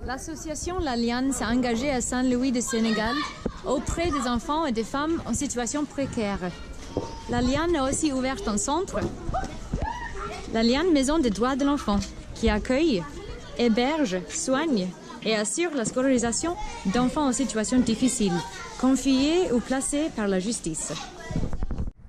L'association La Liane s'est engagée à Saint-Louis de Sénégal auprès des enfants et des femmes en situation précaire. La Liane a aussi ouvert un centre, la Liane Maison des droits de l'enfant, qui accueille, héberge, soigne et assure la scolarisation d'enfants en situation difficile, confiés ou placés par la justice.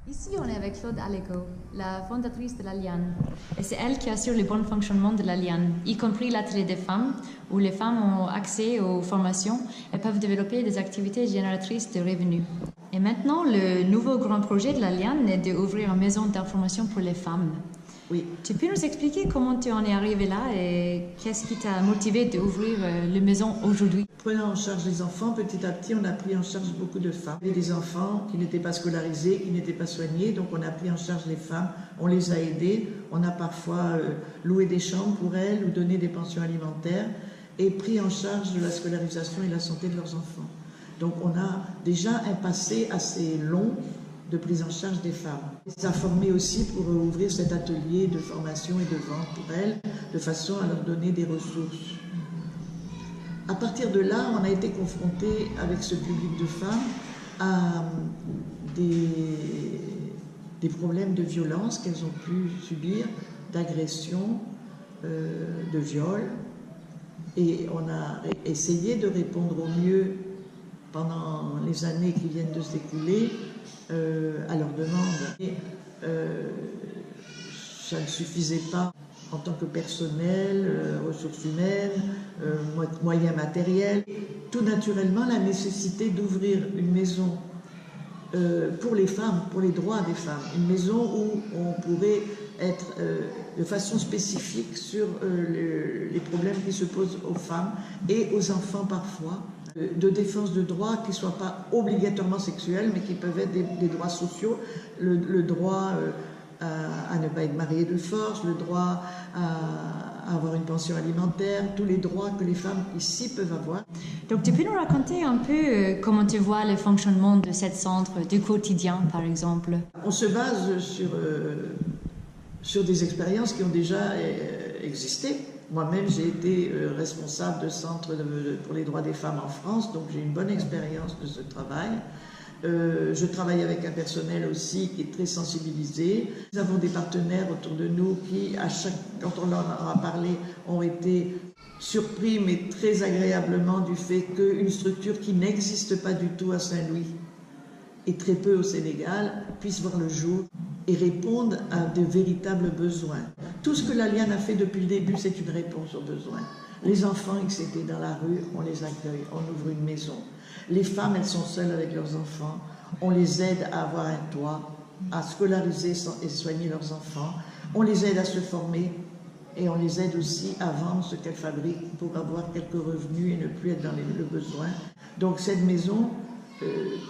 Ici, on est avec Claude Alego, la fondatrice de la Liane. Et c'est elle qui assure le bon fonctionnement de la Liane, y compris l'atelier des femmes, où les femmes ont accès aux formations et peuvent développer des activités génératrices de revenus. Et maintenant, le nouveau grand projet de la Liane est d'ouvrir une maison d'information pour les femmes. Oui. Tu peux nous expliquer comment tu en es arrivé là et qu'est-ce qui t'a motivé d'ouvrir la maison aujourd'hui? Prenant en charge les enfants, petit à petit, on a pris en charge beaucoup de femmes. Il y avait des enfants qui n'étaient pas scolarisés, qui n'étaient pas soignés, donc on a pris en charge les femmes, on les a aidées, on a parfois loué des chambres pour elles ou donné des pensions alimentaires et pris en charge de la scolarisation et la santé de leurs enfants. Donc on a déjà un passé assez long de prise en charge des femmes. Ça a formé aussi pour ouvrir cet atelier de formation et de vente pour elles, de façon à leur donner des ressources. À partir de là, on a été confronté avec ce public de femmes à des problèmes de violence qu'elles ont pu subir, d'agression, de viol. Et on a essayé de répondre au mieux pendant les années qui viennent de s'écouler à leurs demandes. Et, ça ne suffisait pas en tant que personnel, ressources humaines, moyens matériels. Tout naturellement, la nécessité d'ouvrir une maison pour les femmes, pour les droits des femmes. Une maison où on pourrait être de façon spécifique sur les problèmes qui se posent aux femmes et aux enfants parfois, de défense de droits qui ne soient pas obligatoirement sexuels, mais qui peuvent être des droits sociaux, le droit à ne pas être marié de force, le droit à avoir une pension alimentaire, tous les droits que les femmes ici peuvent avoir. Donc tu peux nous raconter un peu comment tu vois le fonctionnement de ce centre, du quotidien par exemple? On se base sur des expériences qui ont déjà existé. Moi-même, j'ai été responsable de centre pour les droits des femmes en France, donc j'ai une bonne expérience de ce travail. Je travaille avec un personnel aussi qui est très sensibilisé. Nous avons des partenaires autour de nous qui, quand on leur a parlé, ont été surpris, mais très agréablement, du fait qu'une structure qui n'existe pas du tout à Saint-Louis et très peu au Sénégal puisse voir le jour et répondre à de véritables besoins. Tout ce que la Liane a fait depuis le début, c'est une réponse aux besoins. Les enfants qui étaient dans la rue, on les accueille, on ouvre une maison. Les femmes, elles sont seules avec leurs enfants, on les aide à avoir un toit, à scolariser et soigner leurs enfants, on les aide à se former et on les aide aussi à vendre ce qu'elles fabriquent pour avoir quelques revenus et ne plus être dans le besoin. Donc cette maison,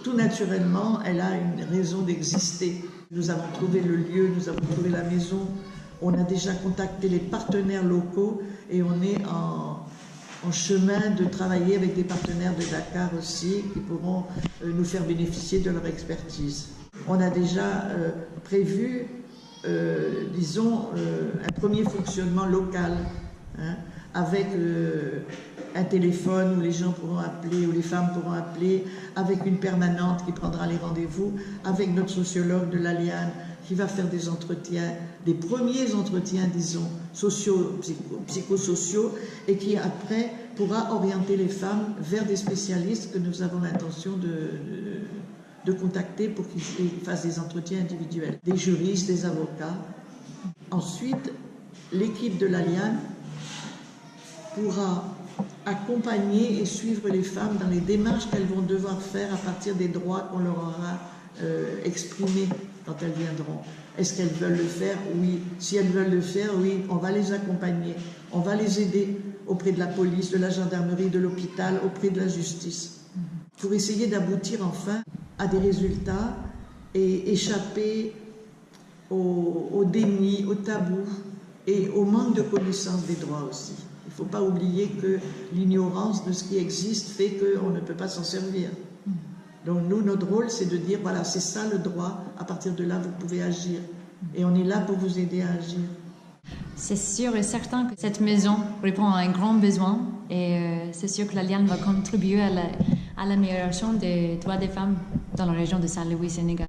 tout naturellement, elle a une raison d'exister. Nous avons trouvé le lieu, nous avons trouvé la maison, on a déjà contacté les partenaires locaux et on est en chemin de travailler avec des partenaires de Dakar aussi qui pourront nous faire bénéficier de leur expertise. On a déjà prévu, disons, un premier fonctionnement local, hein, avec un téléphone où les gens pourront appeler, où les femmes pourront appeler, avec une permanente qui prendra les rendez-vous, avec notre sociologue de la Liane qui va faire des entretiens, des premiers entretiens, disons, psychosociaux, et qui après pourra orienter les femmes vers des spécialistes que nous avons l'intention de contacter pour qu'ils fassent des entretiens individuels, des juristes, des avocats. Ensuite, l'équipe de la Liane pourra accompagner et suivre les femmes dans les démarches qu'elles vont devoir faire à partir des droits qu'on leur aura exprimés quand elles viendront. Est-ce qu'elles veulent le faire? Oui. Si elles veulent le faire, oui, on va les accompagner. On va les aider auprès de la police, de la gendarmerie, de l'hôpital, auprès de la justice, pour essayer d'aboutir enfin à des résultats et échapper au déni, au tabou et au manque de connaissance des droits aussi. Il ne faut pas oublier que l'ignorance de ce qui existe fait qu'on ne peut pas s'en servir. Donc nous, notre rôle, c'est de dire, voilà, c'est ça le droit, à partir de là, vous pouvez agir. Et on est là pour vous aider à agir. C'est sûr et certain que cette maison répond à un grand besoin et c'est sûr que l'Alliance va contribuer à l'amélioration des droits des femmes dans la région de Saint-Louis, Sénégal.